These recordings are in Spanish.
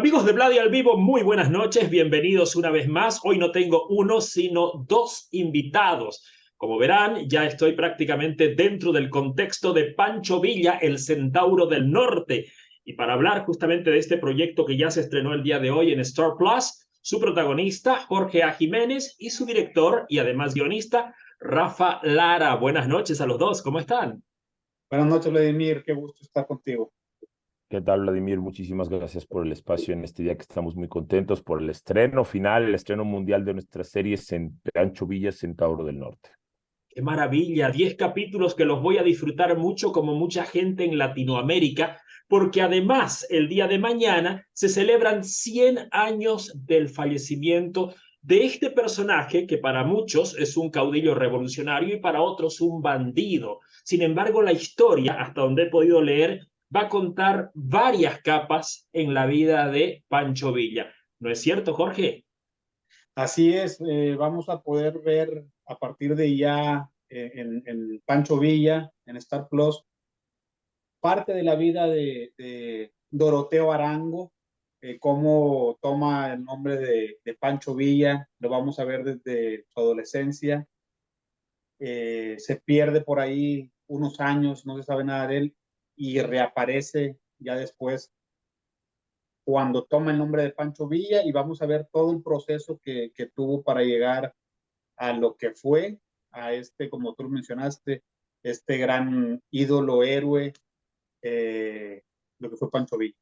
Amigos de Vladi al Vivo, muy buenas noches, bienvenidos una vez más. Hoy no tengo uno, sino dos invitados. Como verán, ya estoy prácticamente dentro del contexto de Pancho Villa, el Centauro del Norte. Y para hablar justamente de este proyecto que ya se estrenó el día de hoy en Star Plus, su protagonista, Jorge A. Jiménez, y su director y además guionista, Rafa Lara. Buenas noches a los dos, ¿cómo están? Buenas noches, Vladimir. Qué gusto estar contigo. ¿Qué tal, Vladimir? Muchísimas gracias por el espacio en este día que estamos muy contentos por el estreno final, el estreno mundial de nuestra serie Pancho Villa, Centauro del Norte. Qué maravilla, 10 capítulos que los voy a disfrutar mucho como mucha gente en Latinoamérica, porque además el día de mañana se celebran 100 años del fallecimiento de este personaje que para muchos es un caudillo revolucionario y para otros un bandido. Sin embargo, la historia, hasta donde he podido leer, va a contar varias capas en la vida de Pancho Villa. ¿No es cierto, Jorge? Así es, vamos a poder ver a partir de ya en Pancho Villa, en Star Plus, parte de la vida de Doroteo Arango, cómo toma el nombre de Pancho Villa, lo vamos a ver desde su adolescencia, se pierde por ahí unos años, no se sabe nada de él, y reaparece ya después cuando toma el nombre de Pancho Villa y vamos a ver todo el proceso que tuvo para llegar a lo que fue, a este, como tú mencionaste, este gran ídolo, héroe, lo que fue Pancho Villa.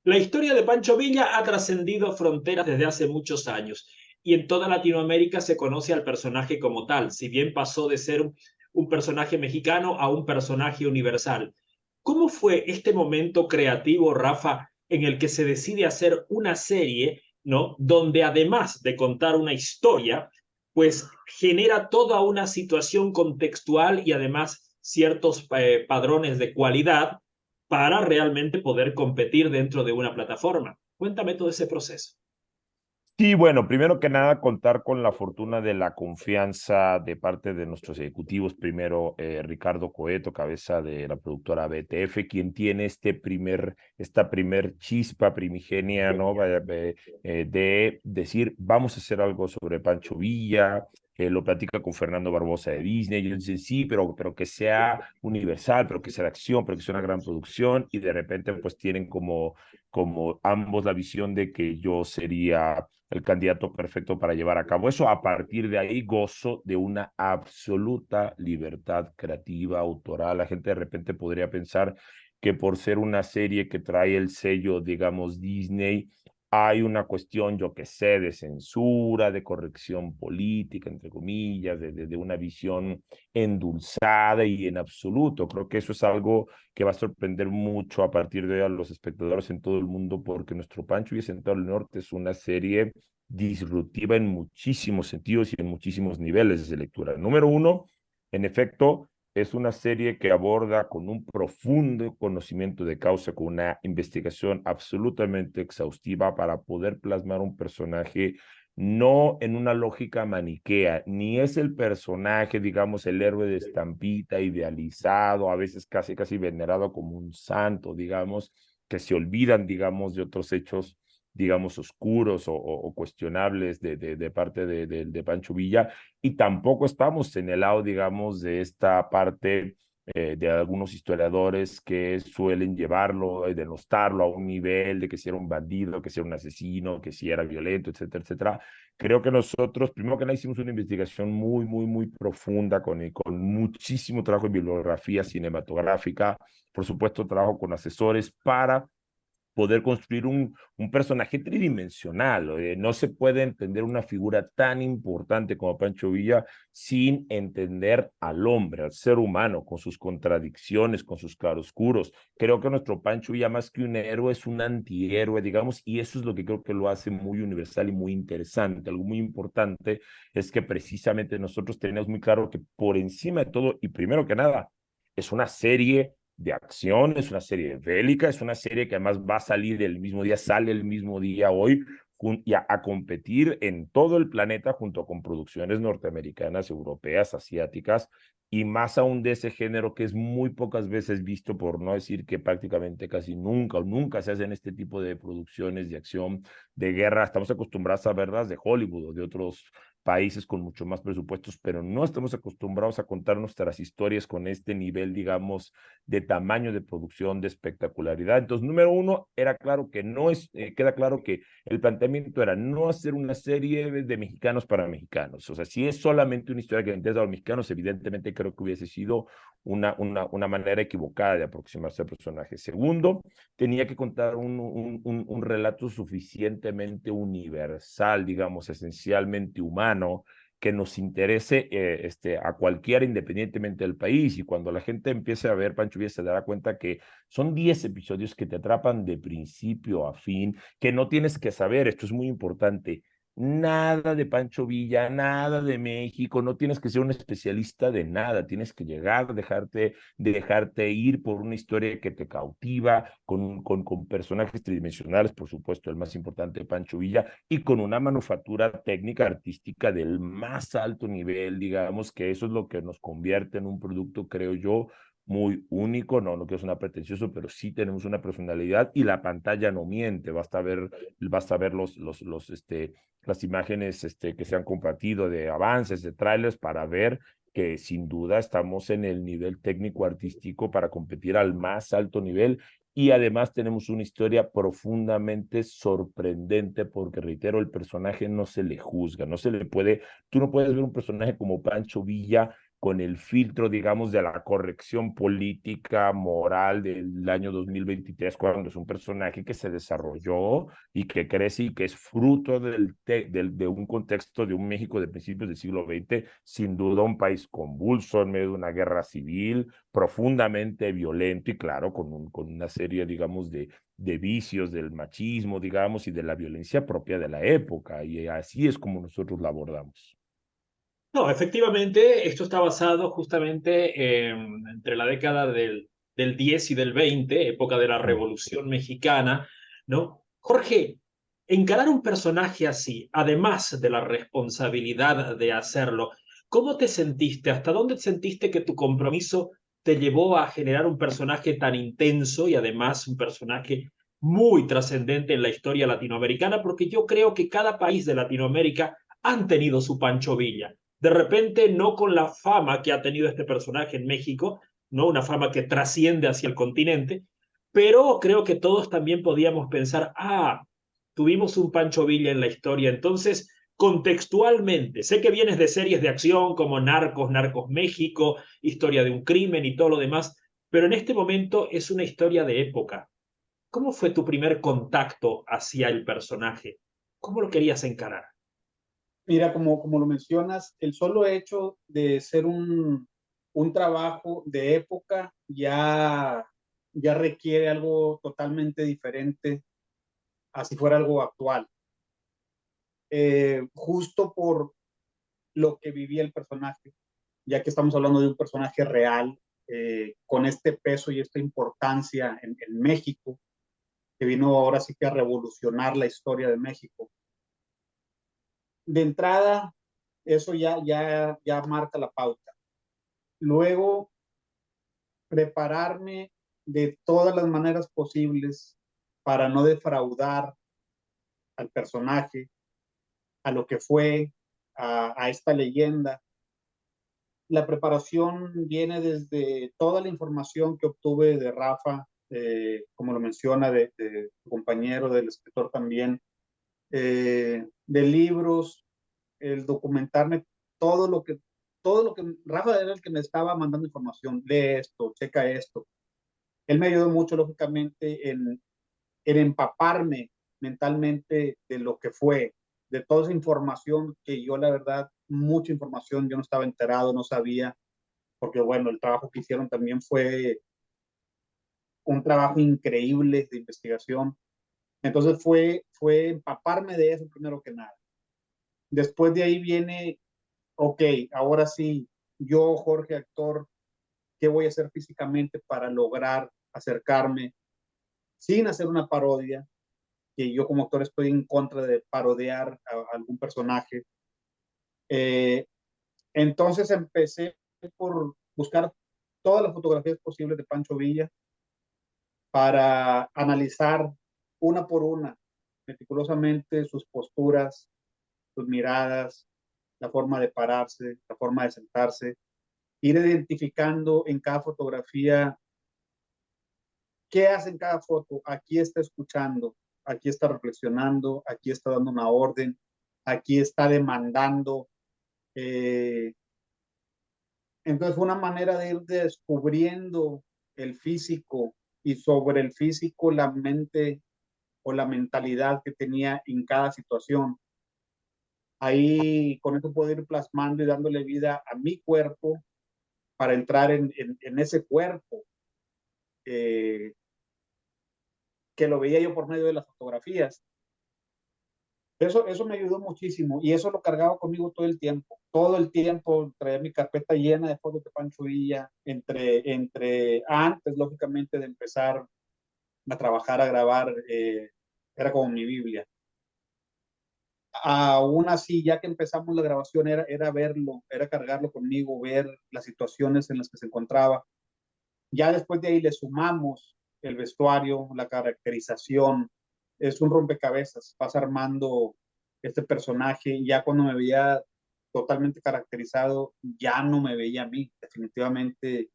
La historia de Pancho Villa ha trascendido fronteras desde hace muchos años y en toda Latinoamérica se conoce al personaje como tal, si bien pasó de ser un personaje mexicano a un personaje universal. ¿Cómo fue este momento creativo, Rafa, en el que se decide hacer una serie, ¿no? Donde además de contar una historia, pues genera toda una situación contextual y además ciertos padrones de cualidad para realmente poder competir dentro de una plataforma? Cuéntame todo ese proceso. Sí, bueno, primero que nada, contar con la fortuna de la confianza de parte de nuestros ejecutivos. Primero, Ricardo Coeto, cabeza de la productora BTF, quien tiene esta primer chispa primigenia, ¿no? De decir, vamos a hacer algo sobre Pancho Villa. Lo platica con Fernando Barbosa de Disney. Y él dice, sí, pero que sea universal, pero que sea de acción, pero que sea una gran producción. Y de repente, pues tienen como ambos la visión de que yo sería el candidato perfecto para llevar a cabo eso. A partir de ahí gozo de una absoluta libertad creativa, autoral. La gente de repente podría pensar que por ser una serie que trae el sello, digamos, Disney, hay una cuestión, yo que sé, de censura, de corrección política, entre comillas, de una visión endulzada, y en absoluto. Creo que eso es algo que va a sorprender mucho a partir de hoy a los espectadores en todo el mundo, porque nuestro Pancho y el Centauro del Norte es una serie disruptiva en muchísimos sentidos y en muchísimos niveles de lectura. Número uno, en efecto, es una serie que aborda con un profundo conocimiento de causa, con una investigación absolutamente exhaustiva para poder plasmar un personaje no en una lógica maniquea, ni es el personaje, digamos, el héroe de estampita, idealizado, a veces casi venerado como un santo, digamos, que se olvidan, digamos, de otros hechos, digamos, oscuros o cuestionables de parte de Pancho Villa, y tampoco estamos en el lado, digamos, de esta parte de algunos historiadores que suelen llevarlo, denostarlo a un nivel de que si era un bandido, que si era un asesino, que si era violento, etcétera, etcétera. Creo que nosotros, primero que nada, hicimos una investigación muy profunda con muchísimo trabajo en bibliografía cinematográfica, por supuesto, trabajo con asesores para poder construir un personaje tridimensional. No se puede entender una figura tan importante como Pancho Villa sin entender al hombre, al ser humano, con sus contradicciones, con sus claroscuros. Creo que nuestro Pancho Villa, más que un héroe, es un antihéroe, digamos, y eso es lo que creo que lo hace muy universal y muy interesante. Algo muy importante es que precisamente nosotros tenemos muy claro que por encima de todo, y primero que nada, es una serie de acción, es una serie bélica, es una serie que además va a salir el mismo día, sale el mismo día hoy, y a competir en todo el planeta junto con producciones norteamericanas, europeas, asiáticas, y más aún de ese género que es muy pocas veces visto, por no decir que prácticamente casi nunca o nunca se hacen este tipo de producciones de acción, de guerra. Estamos acostumbrados a verlas de Hollywood o de otros países con mucho más presupuestos, pero no estamos acostumbrados a contar nuestras historias con este nivel, digamos, de tamaño de producción, de espectacularidad. Entonces, número uno, era claro que no es, queda claro que el planteamiento era no hacer una serie de mexicanos para mexicanos. O sea, si es solamente una historia que le interesa a los mexicanos, evidentemente creo que hubiese sido una manera equivocada de aproximarse al personaje. Segundo, tenía que contar un relato suficientemente universal, digamos, esencialmente humano, que nos interese a cualquiera independientemente del país. Y cuando la gente empiece a ver Pancho Villa se dará cuenta que son 10 episodios que te atrapan de principio a fin, que no tienes que saber, esto es muy importante, nada de Pancho Villa, nada de México, no tienes que ser un especialista de nada, tienes que llegar, dejarte ir por una historia que te cautiva, con personajes tridimensionales, por supuesto, el más importante, Pancho Villa, y con una manufactura técnica artística del más alto nivel, digamos que eso es lo que nos convierte en un producto, creo yo, muy único. No quiero sonar pretencioso, pero sí tenemos una personalidad y la pantalla no miente. Basta ver las imágenes que se han compartido de avances, de trailers, para ver que sin duda estamos en el nivel técnico artístico para competir al más alto nivel. Y además tenemos una historia profundamente sorprendente porque, reitero, el personaje no se le juzga, no se le puede, tú no puedes ver un personaje como Pancho Villa con el filtro, digamos, de la corrección política, moral del año 2023, cuando es un personaje que se desarrolló y que crece y que es fruto de un contexto de un México de principios del siglo XX, sin duda un país convulso en medio de una guerra civil, profundamente violento y claro, con una serie, digamos, de vicios del machismo, digamos, y de la violencia propia de la época. Y así es como nosotros la abordamos. No, efectivamente, esto está basado justamente entre la década del 10 y del 20, época de la Revolución Mexicana, ¿no? Jorge, encarar un personaje así, además de la responsabilidad de hacerlo, ¿cómo te sentiste? ¿Hasta dónde sentiste que tu compromiso te llevó a generar un personaje tan intenso y además un personaje muy trascendente en la historia latinoamericana? Porque yo creo que cada país de Latinoamérica han tenido su Pancho Villa. De repente, no con la fama que ha tenido este personaje en México, no una fama que trasciende hacia el continente, pero creo que todos también podíamos pensar, tuvimos un Pancho Villa en la historia. Entonces, contextualmente, sé que vienes de series de acción como Narcos, Narcos México, Historia de un crimen y todo lo demás, pero en este momento es una historia de época. ¿Cómo fue tu primer contacto hacia el personaje? ¿Cómo lo querías encarar? Mira, como lo mencionas, el solo hecho de ser un trabajo de época ya requiere algo totalmente diferente a si fuera algo actual. Justo por lo que vivía el personaje, ya que estamos hablando de un personaje real, con este peso y esta importancia en México, que vino ahora sí que a revolucionar la historia de México. De entrada, eso ya marca la pauta. Luego, prepararme de todas las maneras posibles para no defraudar al personaje, a lo que fue, a esta leyenda. La preparación viene desde toda la información que obtuve de Rafa, como lo menciona, de tu compañero, del escritor también, de libros, el documentarme todo lo que Rafa era el que me estaba mandando información, lee esto, checa esto. Él me ayudó mucho, lógicamente, en empaparme mentalmente de lo que fue, de toda esa información que yo, la verdad, mucha información, yo no estaba enterado, no sabía, porque bueno, el trabajo que hicieron también fue un trabajo increíble de investigación. Entonces fue empaparme de eso primero que nada. Después de ahí viene, ok, ahora sí, yo, Jorge, actor, ¿qué voy a hacer físicamente para lograr acercarme sin hacer una parodia? Que yo como actor estoy en contra de parodiar a algún personaje. Entonces empecé por buscar todas las fotografías posibles de Pancho Villa para analizar una por una, meticulosamente, sus posturas, sus miradas, la forma de pararse, la forma de sentarse, ir identificando en cada fotografía qué hace en cada foto. Aquí está escuchando, aquí está reflexionando, aquí está dando una orden, aquí está demandando. Eh, entonces, una manera de ir descubriendo el físico y sobre el físico la mente o la mentalidad que tenía en cada situación. Ahí con eso puedo ir plasmando y dándole vida a mi cuerpo para entrar en ese cuerpo eh, que lo veía yo por medio de las fotografías. Eso me ayudó muchísimo y eso lo cargaba conmigo todo el tiempo. Todo el tiempo traía mi carpeta llena de fotos de Pancho Villa, entre antes, lógicamente, de empezar a trabajar, a grabar, era como mi Biblia. Aún así, ya que empezamos la grabación, era verlo, era cargarlo conmigo, ver las situaciones en las que se encontraba. Ya después de ahí le sumamos el vestuario, la caracterización. Es un rompecabezas, vas armando este personaje. Ya cuando me veía totalmente caracterizado, ya no me veía a mí. Definitivamente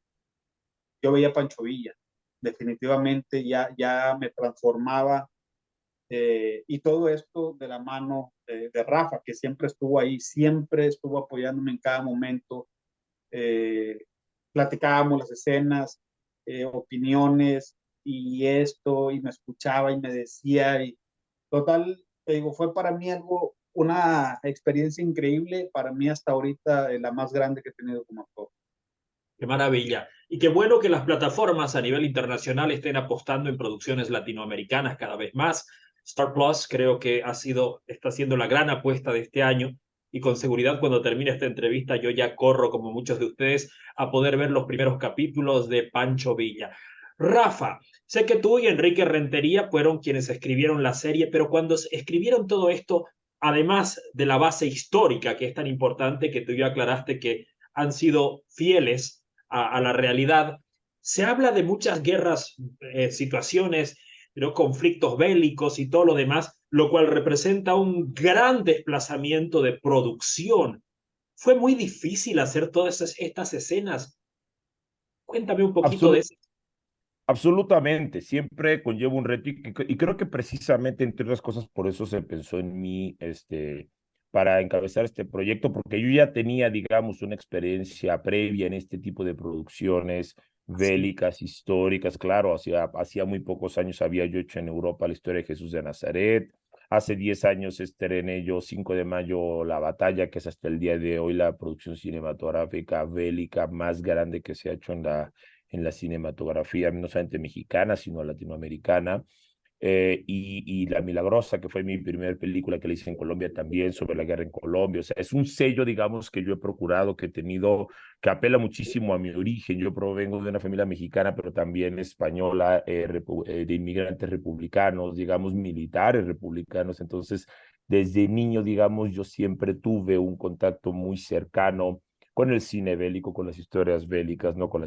yo veía a Pancho Villa. Definitivamente ya me transformaba. Y todo esto de la mano de Rafa, que siempre estuvo ahí, siempre estuvo apoyándome en cada momento. Eh, Platicábamos las escenas, opiniones y esto, y me escuchaba y me decía, y total, te digo, fue para mí algo, una experiencia increíble, para mí hasta ahorita la más grande que he tenido como actor. Qué maravilla. Y qué bueno que las plataformas a nivel internacional estén apostando en producciones latinoamericanas cada vez más. Star Plus creo que está siendo la gran apuesta de este año y con seguridad cuando termine esta entrevista yo ya corro, como muchos de ustedes, a poder ver los primeros capítulos de Pancho Villa. Rafa, sé que tú y Enrique Rentería fueron quienes escribieron la serie, pero cuando escribieron todo esto, además de la base histórica que es tan importante que tú ya aclaraste que han sido fieles a la realidad. Se habla de muchas guerras, situaciones, ¿no? Conflictos bélicos y todo lo demás, lo cual representa un gran desplazamiento de producción. Fue muy difícil hacer todas estas escenas. Cuéntame un poquito de Absol eso. Absolutamente, siempre conlleva un reto y creo que precisamente, entre otras cosas, por eso se pensó en mí, para encabezar este proyecto, porque yo ya tenía, digamos, una experiencia previa en este tipo de producciones Sí. bélicas, históricas. Claro, hacía muy pocos años había yo hecho en Europa la historia de Jesús de Nazaret. Hace 10 años estrené yo 5 de mayo La Batalla, que es hasta el día de hoy la producción cinematográfica bélica más grande que se ha hecho en la cinematografía, no solamente mexicana, sino latinoamericana. Y La Milagrosa, que fue mi primera película que le hice en Colombia también, sobre la guerra en Colombia. O sea, es un sello, digamos, que yo he procurado, que he tenido, que apela muchísimo a mi origen. Yo provengo de una familia mexicana, pero también española, de inmigrantes republicanos, digamos, militares republicanos. Entonces, desde niño, digamos, yo siempre tuve un contacto muy cercano con el cine bélico, con las historias bélicas, ¿no? Con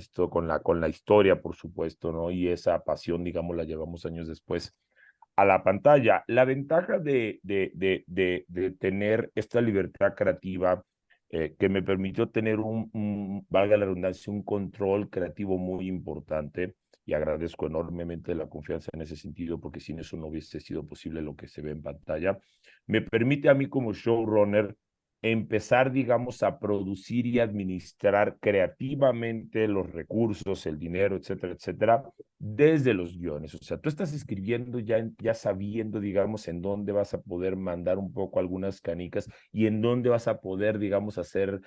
la historia, por supuesto, ¿no? Y esa pasión, digamos, la llevamos años después a la pantalla. La ventaja de tener esta libertad creativa, que me permitió tener valga la redundancia, un control creativo muy importante, y agradezco enormemente la confianza en ese sentido, porque sin eso no hubiese sido posible lo que se ve en pantalla, me permite a mí como showrunner empezar, digamos, a producir y administrar creativamente los recursos, el dinero, etcétera, etcétera, desde los guiones. O sea, tú estás escribiendo ya sabiendo, digamos, en dónde vas a poder mandar un poco algunas canicas y en dónde vas a poder, digamos, hacer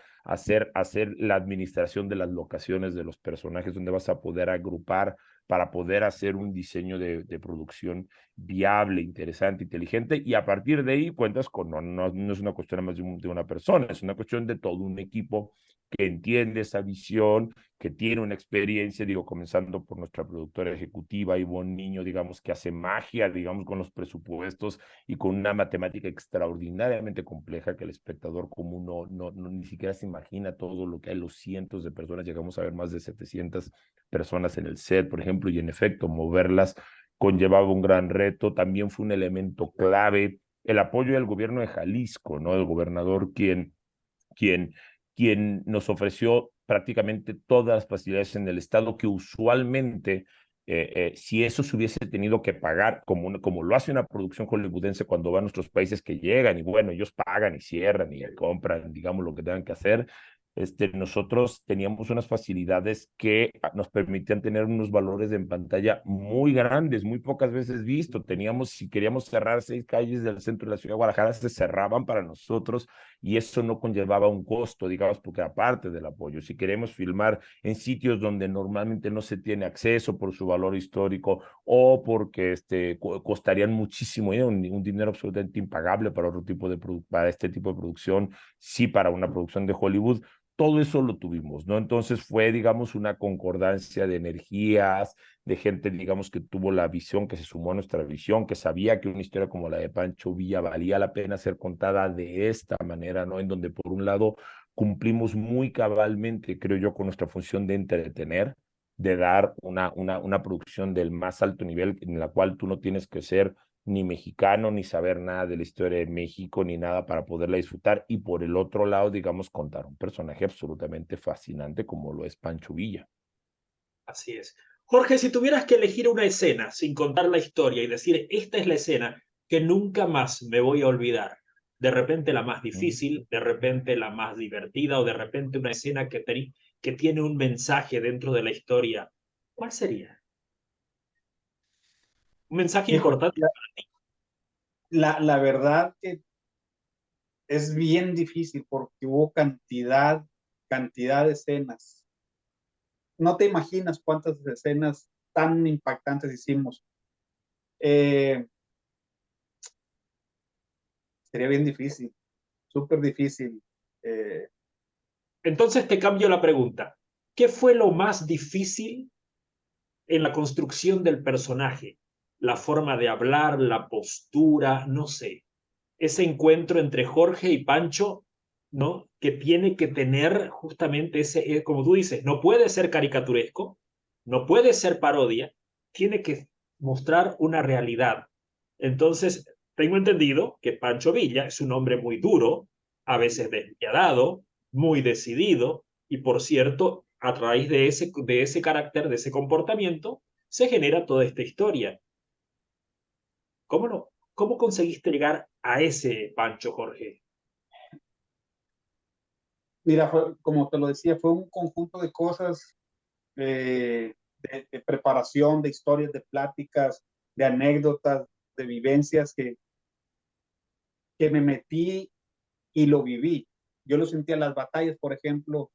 la administración de las locaciones de los personajes, donde vas a poder agrupar para poder hacer un diseño de producción viable, interesante, inteligente, y a partir de ahí cuentas con, no es una cuestión más de una persona, es una cuestión de todo un equipo que entiende esa visión, que tiene una experiencia, digo, comenzando por nuestra productora ejecutiva, Ivonne Niño, digamos, que hace magia, digamos, con los presupuestos y con una matemática extraordinariamente compleja que el espectador común ni siquiera se imagina todo lo que hay, los cientos de personas, llegamos a ver más de 700 personas en el set, por ejemplo, y en efecto, moverlas conllevaba un gran reto, también fue un elemento clave el apoyo del gobierno de Jalisco, ¿no? El gobernador quien, quien nos ofreció prácticamente todas las facilidades en el estado que usualmente, si eso se hubiese tenido que pagar, como lo hace una producción hollywoodense cuando va a nuestros países que llegan y bueno, ellos pagan y cierran y compran, digamos, lo que tengan que hacer. Nosotros teníamos unas facilidades que nos permitían tener unos valores en pantalla muy grandes, muy pocas veces visto. Teníamos, si queríamos cerrar 6 calles del centro de la ciudad de Guadalajara, se cerraban para nosotros y eso no conllevaba un costo, digamos, porque aparte del apoyo, si queremos filmar en sitios donde normalmente no se tiene acceso por su valor histórico o porque costarían muchísimo dinero, un dinero absolutamente impagable para otro tipo de para este tipo de producción, sí para una producción de Hollywood, todo eso lo tuvimos, ¿no? Entonces fue, digamos, una concordancia de energías, de gente, digamos, que tuvo la visión, que se sumó a nuestra visión, que sabía que una historia como la de Pancho Villa valía la pena ser contada de esta manera, ¿no? En donde, por un lado, cumplimos muy cabalmente, creo yo, con nuestra función de entretener, de dar una producción del más alto nivel, en la cual tú no tienes que ser ni mexicano, ni saber nada de la historia de México, ni nada para poderla disfrutar. Y por el otro lado, digamos, contar un personaje absolutamente fascinante como lo es Pancho Villa. Así es. Jorge, si tuvieras que elegir una escena sin contar la historia y decir, esta es la escena que nunca más me voy a olvidar, de repente la más difícil, de repente la más divertida o de repente una escena que tiene un mensaje dentro de la historia, ¿cuál sería? Un mensaje Hijo, importante. la verdad que es bien difícil porque hubo cantidad de escenas. No te imaginas cuántas escenas tan impactantes hicimos. Sería bien difícil, súper difícil. Eh, Entonces te cambio la pregunta. ¿Qué fue lo más difícil en la construcción del personaje? La forma de hablar, la postura, no sé. Ese encuentro entre Jorge y Pancho, ¿no? Que tiene que tener justamente ese, como tú dices, no puede ser caricaturesco, no puede ser parodia, tiene que mostrar una realidad. Entonces, tengo entendido que Pancho Villa es un hombre muy duro, a veces despiadado, muy decidido, y por cierto, a raíz de ese carácter, de ese comportamiento, se genera toda esta historia. ¿Cómo no? ¿Cómo conseguiste llegar a ese Pancho, Jorge? Mira, como te lo decía, fue un conjunto de cosas, de preparación, de historias, de pláticas, de anécdotas, de vivencias que me metí y lo viví. Yo lo sentía en las batallas, por ejemplo.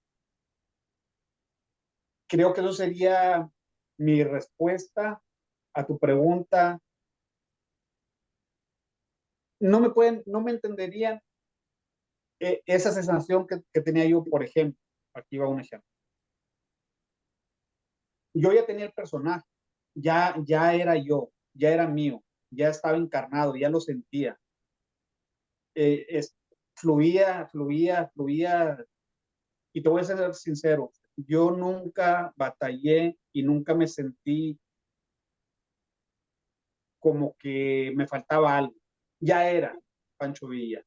Creo que eso sería mi respuesta a tu pregunta. No me entenderían esa sensación que tenía yo, por ejemplo. Aquí va un ejemplo. Yo ya tenía el personaje, ya era yo, ya era mío, ya estaba encarnado, ya lo sentía. Eh, es, fluía. Y te voy a ser sincero, yo nunca batallé y nunca me sentí como que me faltaba algo. Ya era Pancho Villa.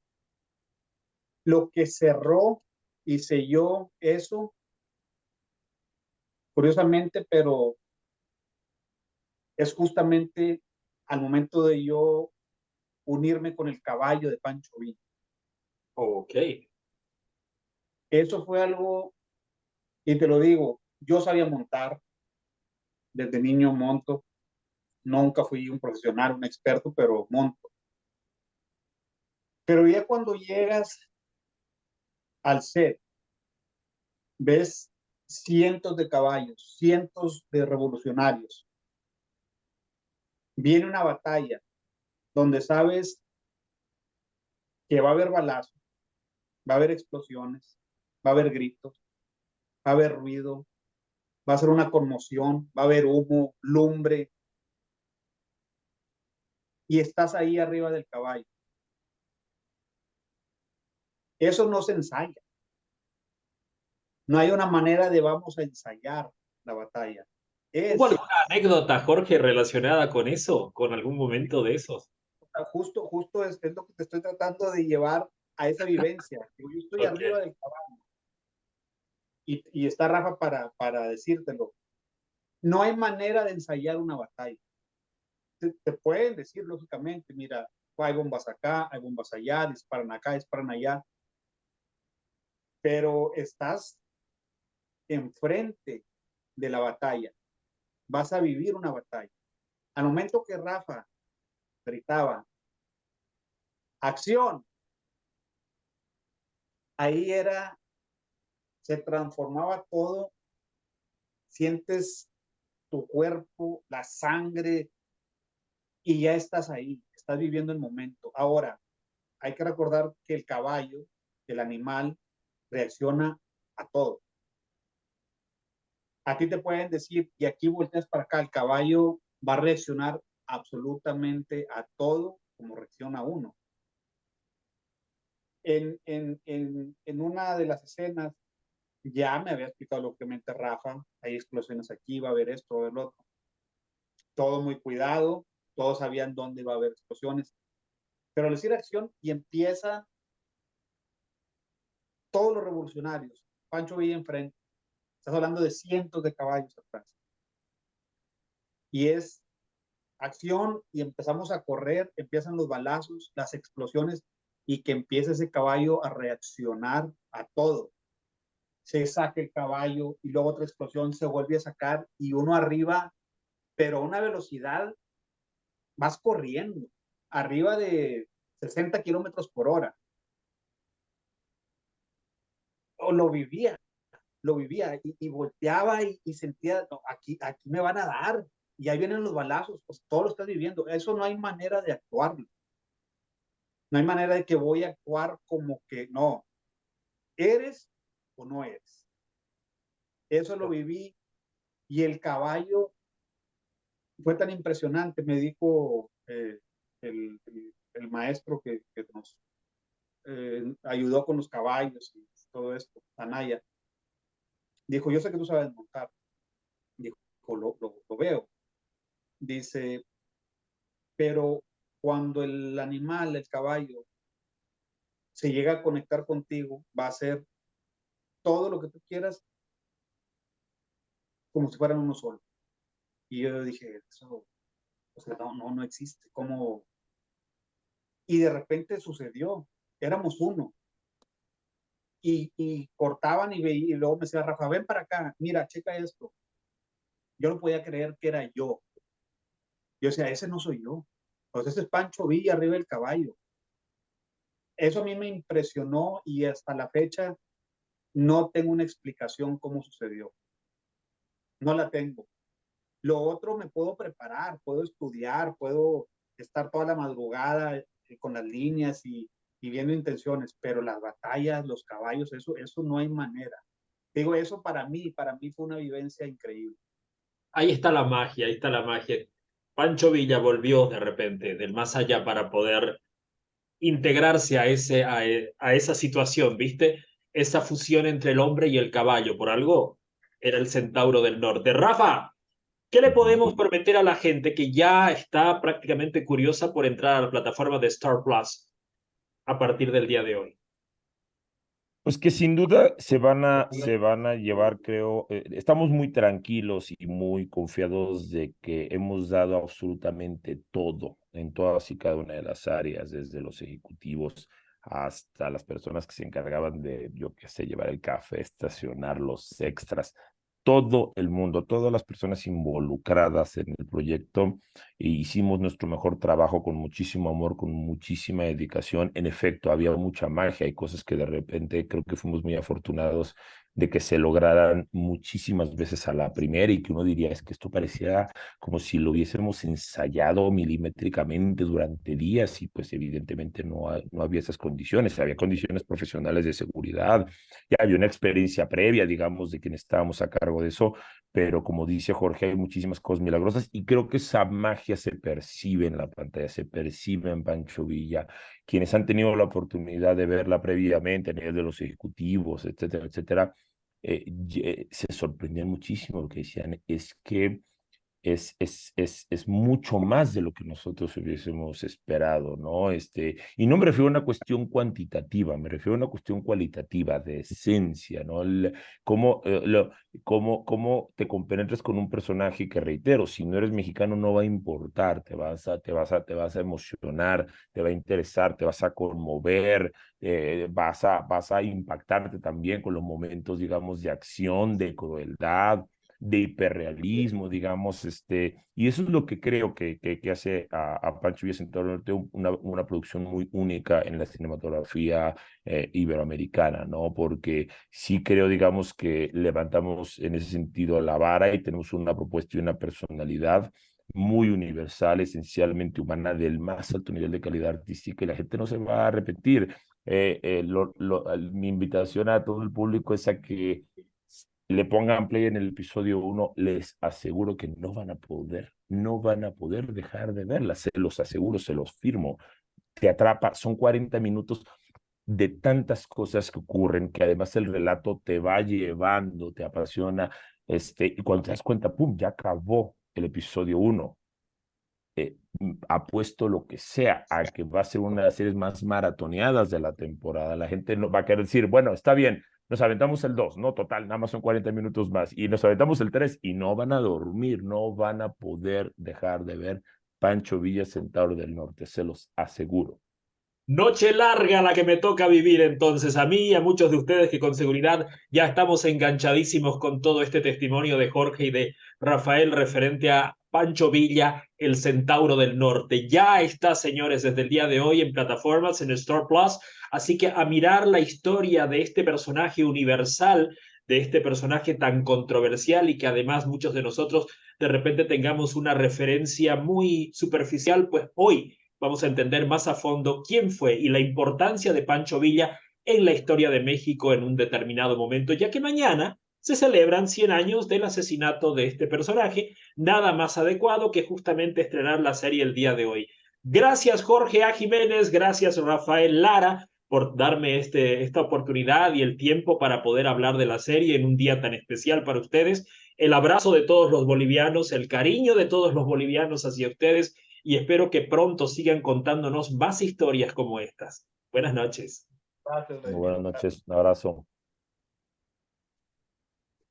Lo que cerró y selló eso, curiosamente, pero es justamente al momento de yo unirme con el caballo de Pancho Villa. Ok. Eso fue algo, y te lo digo, yo sabía montar, desde niño monto, nunca fui un profesional, un experto, pero monto. Pero ya cuando llegas al set, ves cientos de caballos, cientos de revolucionarios, viene una batalla donde sabes que va a haber balazos, va a haber explosiones, va a haber gritos, va a haber ruido, va a ser una conmoción, va a haber humo, lumbre, y estás ahí arriba del caballo. Eso no se ensaya. No hay una manera de vamos a ensayar la batalla. ¿Hubo Es alguna anécdota, Jorge, relacionada con eso? ¿Con algún momento de esos? justo es lo que te estoy tratando de llevar a esa vivencia. Yo estoy Ok. arriba del caballo y está Rafa para decírtelo. No hay manera de ensayar una batalla. Te pueden decir, lógicamente, mira, hay bombas acá, hay bombas allá, disparan acá, disparan allá, pero estás enfrente de la batalla. Vas a vivir una batalla. Al momento que Rafa gritaba, acción, ahí era, se transformaba todo, sientes tu cuerpo, la sangre, y ya estás ahí, estás viviendo el momento. Ahora, hay que recordar que el caballo, el animal, reacciona a todo. A ti te pueden decir, y aquí volteas para acá, el caballo va a reaccionar absolutamente a todo como reacciona uno. En una de las escenas, ya me había explicado lógicamente Rafa, hay explosiones aquí, va a haber esto, va a haber lo otro. Todo muy cuidado, todos sabían dónde va a haber explosiones. Pero al decir acción y empieza todos los revolucionarios, Pancho Villa enfrente, estás hablando de cientos de caballos atrás. Y es acción y empezamos a correr, empiezan los balazos, las explosiones y que empiece ese caballo a reaccionar a todo. Se saca el caballo y luego otra explosión se vuelve a sacar y uno arriba, pero a una velocidad vas corriendo, arriba de 60 kilómetros por hora. O lo vivía y volteaba y sentía, no, aquí me van a dar, y ahí vienen los balazos, pues todo lo estás viviendo. Eso no hay manera de actuarlo. No hay manera de que voy a actuar como que no, eres o no eres. Eso lo viví y el caballo fue tan impresionante, me dijo el maestro que nos ayudó con los caballos y todo esto, Anaya. Dijo, yo sé que tú sabes montar. Dijo, lo veo. Dice, pero cuando el animal, el caballo, se llega a conectar contigo, va a hacer todo lo que tú quieras como si fueran uno solo. Y yo dije, eso, o sea, no existe. ¿Cómo? Y de repente sucedió, éramos uno. Y cortaban y veía, y luego me decía, Rafa, ven para acá, mira, checa esto. Yo no podía creer que era yo. Yo decía, ese no soy yo. Pues ese es Pancho Villa arriba del caballo. Eso a mí me impresionó y hasta la fecha no tengo una explicación cómo sucedió. No la tengo. Lo otro me puedo preparar, puedo estudiar, puedo estar toda la madrugada con las líneas y viendo intenciones, pero las batallas, los caballos, eso no hay manera. Digo, eso para mí fue una vivencia increíble. Ahí está la magia, ahí está la magia. Pancho Villa volvió de repente del más allá para poder integrarse a esa situación, ¿viste? Esa fusión entre el hombre y el caballo. Por algo era el centauro del norte. Rafa, ¿qué le podemos prometer a la gente que ya está prácticamente curiosa por entrar a la plataforma de Star Plus a partir del día de hoy? Pues que sin duda se van a llevar, creo, estamos muy tranquilos y muy confiados de que hemos dado absolutamente todo en todas y cada una de las áreas, desde los ejecutivos hasta las personas que se encargaban de, yo qué sé, llevar el café, estacionar los extras, todo el mundo, todas las personas involucradas en el proyecto, e hicimos nuestro mejor trabajo con muchísimo amor, con muchísima dedicación. En efecto, había mucha magia, hay cosas que de repente creo que fuimos muy afortunados de que se lograran muchísimas veces a la primera y que uno diría es que esto parecía como si lo hubiésemos ensayado milimétricamente durante días y pues evidentemente no había esas condiciones, había condiciones profesionales de seguridad, ya había una experiencia previa, digamos, de quienes estábamos a cargo de eso, pero como dice Jorge, hay muchísimas cosas milagrosas y creo que esa magia se percibe en la pantalla, se percibe en Pancho Villa. Quienes han tenido la oportunidad de verla previamente a nivel de los ejecutivos, etcétera, etcétera, se sorprendían muchísimo. Lo que decían es que es mucho más de lo que nosotros hubiésemos esperado, ¿no? Y no me refiero a una cuestión cuantitativa, me refiero a una cuestión cualitativa, de esencia, ¿no? Cómo te compenetras con un personaje que, reitero, si no eres mexicano no va a importar, te vas a emocionar, te va a interesar, te vas a conmover, vas a impactarte también con los momentos, digamos, de acción, de crueldad, de hiperrealismo, digamos, y eso es lo que creo que hace a Pancho Villa Centauro Norte una producción muy única en la cinematografía iberoamericana, ¿no? Porque sí creo, digamos, que levantamos en ese sentido la vara y tenemos una propuesta y una personalidad muy universal, esencialmente humana, del más alto nivel de calidad artística, y la gente no se va a repetir. Mi invitación a todo el público es a que le pongan play en el episodio 1, les aseguro que no van a poder dejar de verla, se los aseguro, se los firmo. Te atrapa, son 40 minutos de tantas cosas que ocurren, que además el relato te va llevando, te apasiona, y cuando te das cuenta, pum, ya acabó el episodio 1. Apuesto lo que sea a que va a ser una de las series más maratoneadas de la temporada. La gente no va a querer decir, bueno, está bien, nos aventamos el 2, no, total, nada más son 40 minutos más, y nos aventamos el 3 y no van a dormir, no van a poder dejar de ver Pancho Villa Centauro del Norte, se los aseguro. Noche larga la que me toca vivir entonces a mí y a muchos de ustedes que con seguridad ya estamos enganchadísimos con todo este testimonio de Jorge y de Rafael referente a Pancho Villa, el Centauro del Norte. Ya está, señores, desde el día de hoy en plataformas, en Star Plus, así que a mirar la historia de este personaje universal, de este personaje tan controversial y que además muchos de nosotros de repente tengamos una referencia muy superficial, pues hoy vamos a entender más a fondo quién fue y la importancia de Pancho Villa en la historia de México en un determinado momento, ya que mañana se celebran 100 años del asesinato de este personaje, nada más adecuado que justamente estrenar la serie el día de hoy. Gracias Jorge A. Jiménez, gracias Rafael Lara por darme esta oportunidad y el tiempo para poder hablar de la serie en un día tan especial para ustedes. El abrazo de todos los bolivianos, el cariño de todos los bolivianos hacia ustedes y espero que pronto sigan contándonos más historias como estas. Buenas noches. Gracias, Muy Vladimir. buenas noches, un abrazo.